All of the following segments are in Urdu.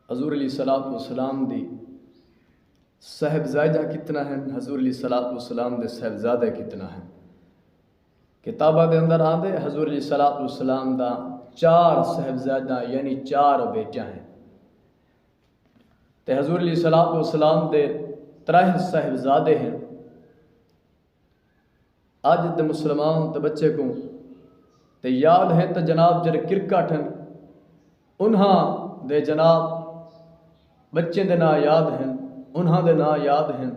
حضور علیہ الصلوۃ والسلام دی صاحبزادہ کتنا ہیں، حضور علیہ الصلوۃ والسلام دے صاحبزادہ کتنا ہیں۔ کتابہ دے اندر آندے حضور علیہ الصلوۃ والسلام دا 4 صاحبزادہ یعنی 4 بیٹا ہیں، تے حضور علیہ الصلوۃ والسلام دے 3 صاحبزادے ہیں۔ اج دے مسلمان تے بچے کو تے یاد ہے تے جناب جڑے کرکٹ ہیں انہاں دے جناب بچے دے نا یاد ہیں، انہاں دے نا یاد ہیں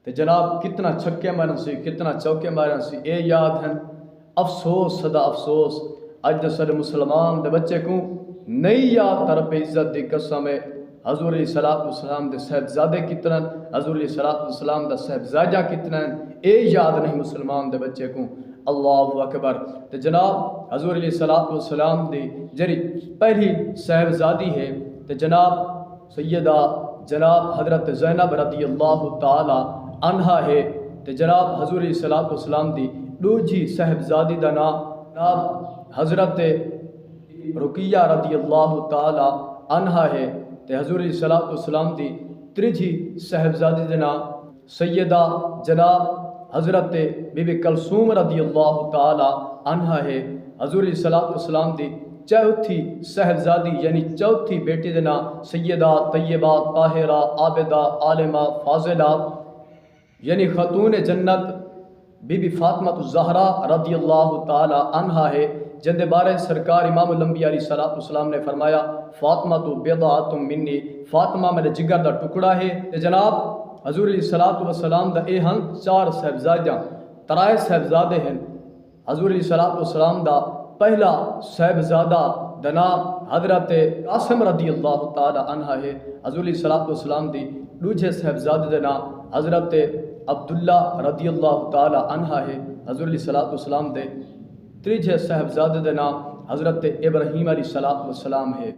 تے جناب کتنا چھکے مارن سی، کتنا چوکے مارن سی، اے یاد ہیں۔ افسوس صدا افسوس اج دے سارے مسلمان دے بچے کو نہیں یاد تا رب عزت دی قسم ہے حضور علیہ الصلوۃ والسلام دے صاحبزادے کتنا، حضور علیہ الصلوۃ والسلام دا صاحبزادہ کتنا ہیں، اے یاد نہیں مسلمان دے بچے کو۔ اللہ اکبر۔ تے جناب حضور علیہ الصلوۃ والسلام دی جڑی پہلی صاحبزادی ہے تے جناب سیدہ جناب حضرت زینب رضی اللہ تعالی عنہا ہے، تے جناب حضور علیہ الصلوۃ والسلام دی دوجی صاحبزادی دا نام جناب حضرت رقیہ رضی اللہ تعالی عنہا ہے، تے حضور علیہ الصلوۃ والسلام دی تریجی صاحبزادی دا نام سیدہ جناب حضرت بی بی کلثوم رضی اللہ تعالی عنہا ہے۔ حضور علیہ الصلوۃ والسلام دی چوتھی صاحبزادی یعنی چوتھی بیٹی دا نام سیدہ طیبہ طاہرہ عابدہ عالمہ فاضلہ یعنی خاتون جنت بی بی فاطمہ الزہرا رضی اللہ تعالی عنہا ہے، جن دے بارے سرکار امام الانبیاء علیہ الصلوۃ والسلام نے فرمایا فاطمہ تو بضعۃ منی، فاطمہ میرے جگر دا ٹکڑا ہے۔ تے جناب حضور علیہ الصلوۃ والسلام دا اے ہن 4 صاحبزادہ، 3 صاحبزادے ہیں۔ حضور علیہ الصلوۃ والسلام دا پہلا صاحبزادہ دا نام حضرت قاسم رضی اللہ تعالی عنہ ہے۔ حضور علیہ الصلوۃ والسلام دی دوجے صاحبزادے دا نام حضرت عبداللہ رضی اللہ تعالی عنہ ہے۔ حضور علیہ الصلوۃ والسلام دے تیجے صاحبزادے دا نام حضرت ابراہیم علیہ الصلوۃ والسلام ہے۔